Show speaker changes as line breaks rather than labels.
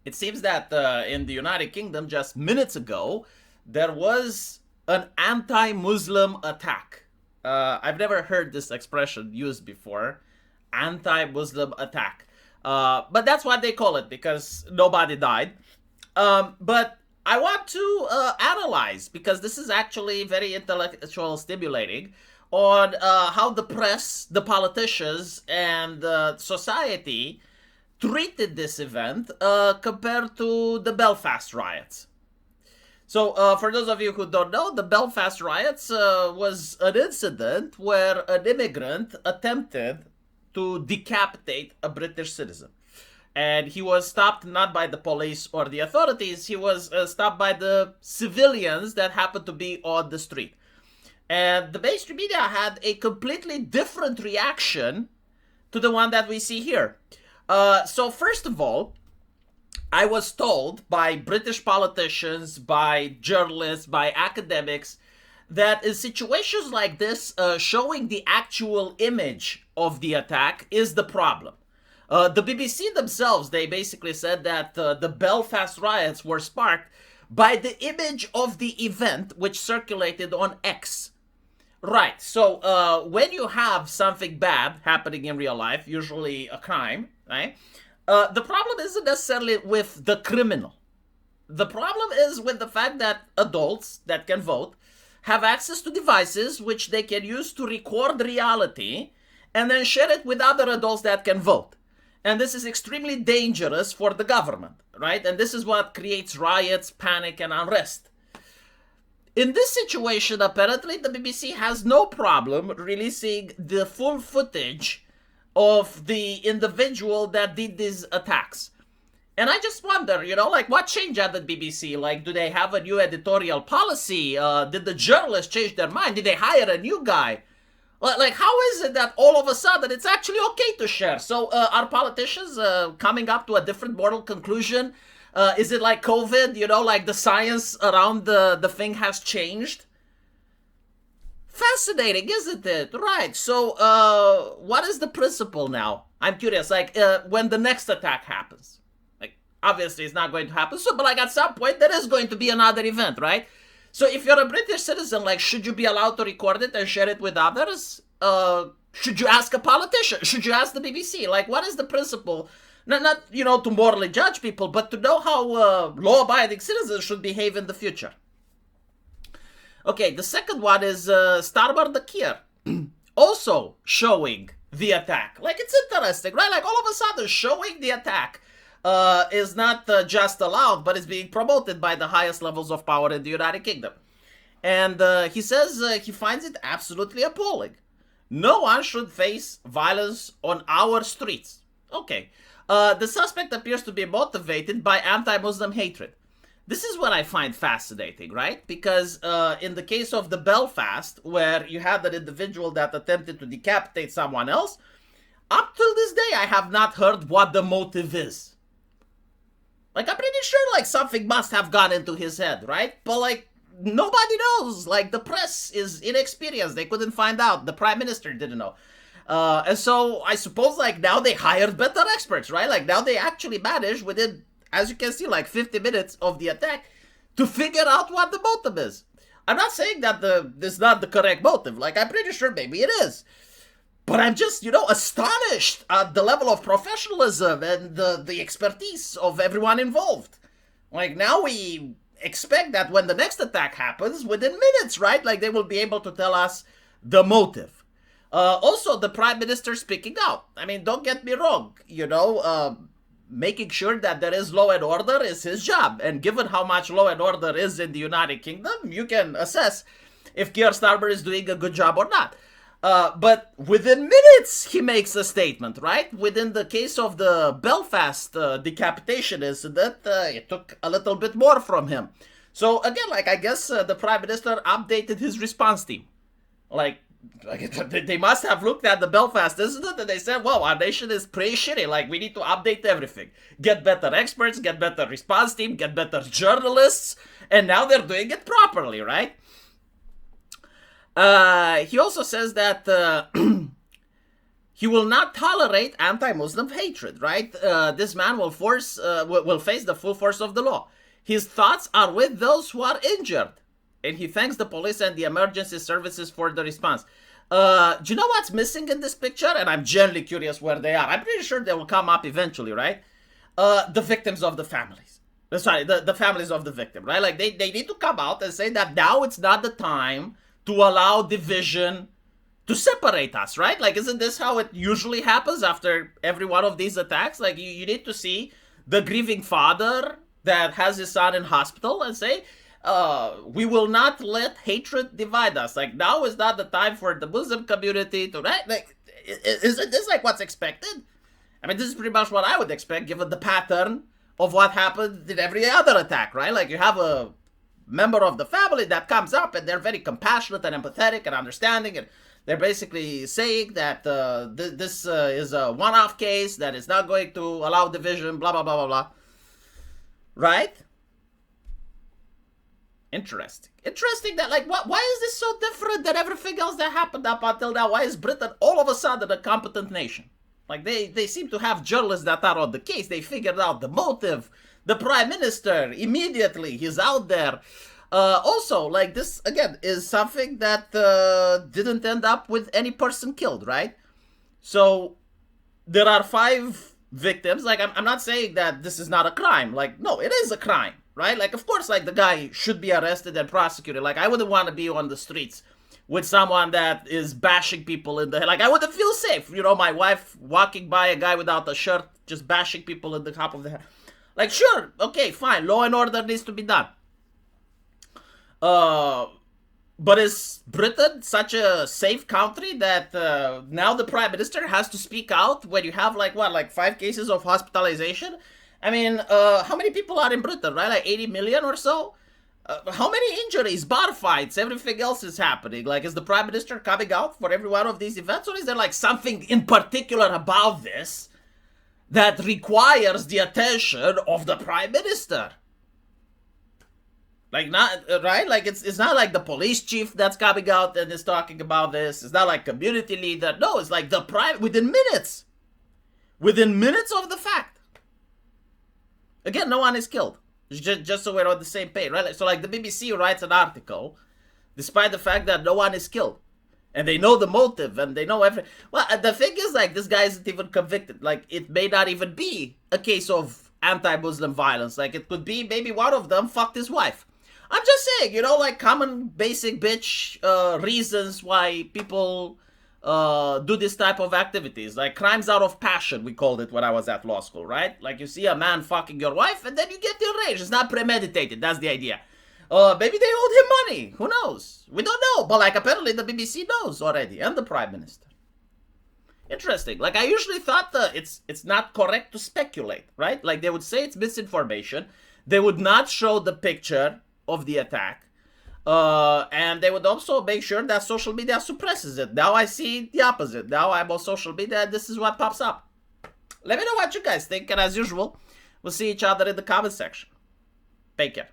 It seems that in the United Kingdom, just minutes ago, there was an anti-Muslim attack. I've never heard this expression used before, anti-Muslim attack. But that's what they call it because nobody died. But I want to analyze because this is actually very intellectual stimulating on how the press, the politicians, and society treated this event compared to the Belfast riots. So, for those of you who don't know, the Belfast riots was an incident where an immigrant attempted to decapitate a British citizen. And he was stopped not by the police or the authorities, he was stopped by the civilians that happened to be on the street. And the mainstream media had a completely different reaction to the one that we see here. So, first of all, I was told by British politicians, by journalists, by academics, that in situations like this, showing the actual image of the attack is the problem. The BBC themselves, they basically said that the Belfast riots were sparked by the image of the event which circulated on X. Right, so when you have something bad happening in real life, usually a crime, right? The problem isn't necessarily with the criminal. The problem is with the fact that adults that can vote have access to devices which they can use to record reality and then share it with other adults that can vote. And this is extremely dangerous for the government, right? And this is what creates riots, panic, and unrest. In this situation, apparently, the BBC has no problem releasing the full footage of the individual that did these attacks. And I just wonder, like what changed at the BBC? Like, do they have a new editorial policy? Did the journalists change their mind? Did they hire a new guy? Like, how is it that all of a sudden it's actually okay to share? So, are politicians coming up to a different moral conclusion? Is it like COVID? Like the science around the thing has changed? Fascinating, isn't it? Right. So, what is the principle now? I'm curious. Like, when the next attack happens, like, obviously it's not going to happen. So, but like at some point there is going to be another event, right? So, if you're a British citizen, like, should you be allowed to record it and share it with others? Should you ask a politician? Should you ask the BBC? Like, what is the principle? Not to morally judge people, but to know how law-abiding citizens should behave in the future. Okay, the second one is Starboard the Kier, also showing the attack. Like, it's interesting, right? Like, all of a sudden, showing the attack is not just allowed, but is being promoted by the highest levels of power in the United Kingdom. And he says he finds it absolutely appalling. No one should face violence on our streets. Okay. The suspect appears to be motivated by anti-Muslim hatred. This is what I find fascinating, right? Because in the case of the Belfast, where you had an individual that attempted to decapitate someone else, up till this day I have not heard what the motive is. Like, I'm pretty sure, like, something must have gone into his head, right? But, like, nobody knows. Like, the press is inexperienced. They couldn't find out. The prime minister didn't know. And so I suppose, like, now they hired better experts, right? Like, now they actually managed within, as you can see, like 50 minutes of the attack to figure out what the motive is. I'm not saying that this is not the correct motive. Like, I'm pretty sure maybe it is. But I'm just, astonished at the level of professionalism and the expertise of everyone involved. Like, now we expect that when the next attack happens, within minutes, right? Like, they will be able to tell us the motive. Also, the prime minister speaking out. I mean, don't get me wrong. Making sure that there is law and order is his job. And given how much law and order is in the United Kingdom, you can assess if Keir Starmer is doing a good job or not. But within minutes, he makes a statement, right? Within the case of the Belfast decapitation incident, it took a little bit more from him. So again, like, I guess the Prime Minister updated his response team. Like, they must have looked at the Belfast incident and they said, well, our nation is pretty shitty. Like, we need to update everything. Get better experts, get better response team, get better journalists. And now they're doing it properly, right? He also says that he will not tolerate anti-Muslim hatred, right? This man will face the full force of the law. His thoughts are with those who are injured. And he thanks the police and the emergency services for the response. Do you know what's missing in this picture? And I'm genuinely curious where they are. I'm pretty sure they will come up eventually, right? The victims of the families. Sorry, the families of the victim, right? Like they need to come out and say that now it's not the time to allow division to separate us, right? Like, isn't this how it usually happens after every one of these attacks? Like, you need to see the grieving father that has his son in hospital and say, we will not let hatred divide us. Like, now is not the time for the Muslim community to, right? Like, isn't this like what's expected? I mean, this is pretty much what I would expect given the pattern of what happened in every other attack, right? Like, you have a member of the family that comes up and they're very compassionate and empathetic and understanding, and they're basically saying that this is a one-off case that is not going to allow division, blah, blah, blah, blah, blah. Right? Interesting that, like, why is this so different than everything else that happened up until now? Why is Britain all of a sudden a competent nation? Like, they seem to have journalists that are on the case. They figured out the motive. The prime minister, immediately, he's out there. Also, like, this, again, is something that didn't end up with any person killed, right? So, there are 5 victims. Like, I'm not saying that this is not a crime. Like, no, it is a crime, right? Like, of course, like, the guy should be arrested and prosecuted. Like, I wouldn't want to be on the streets with someone that is bashing people in the head. Like, I wouldn't feel safe. You know, my wife walking by a guy without a shirt, just bashing people in the top of the head. Like, sure, okay, fine. Law and order needs to be done. But is Britain such a safe country that now the prime minister has to speak out when you have, like, what, like 5 cases of hospitalization? I mean, how many people are in Britain, right? Like 80 million or so? How many injuries, bar fights, everything else is happening? Like, is the prime minister coming out for every one of these events? Or is there, like, something in particular about this that requires the attention of the prime minister? Like, not, right? Like, it's not like the police chief that's coming out and is talking about this. It's not like community leader. No, it's like the prime, within minutes of the fact. Again, no one is killed. Just so we're on the same page, right? So, like, the BBC writes an article, despite the fact that no one is killed. And they know the motive, and they know everything. Well, the thing is, like, this guy isn't even convicted. Like, it may not even be a case of anti-Muslim violence. Like, it could be maybe one of them fucked his wife. I'm just saying, you know, like, common basic bitch reasons why people do this type of activities. Like, crimes out of passion, we called it when I was at law school, right? Like, you see a man fucking your wife, and then you get enraged. It's not premeditated. That's the idea. Maybe they owed him money. Who knows? We don't know. But, like, apparently the BBC knows already, and the prime minister. Interesting. Like, I usually thought it's not correct to speculate, right? Like, they would say it's misinformation. They would not show the picture of the attack. And they would also make sure that social media suppresses it. Now I see the opposite. Now I'm on social media, and this is what pops up. Let me know what you guys think, and as usual, we'll see each other in the comment section. Take care.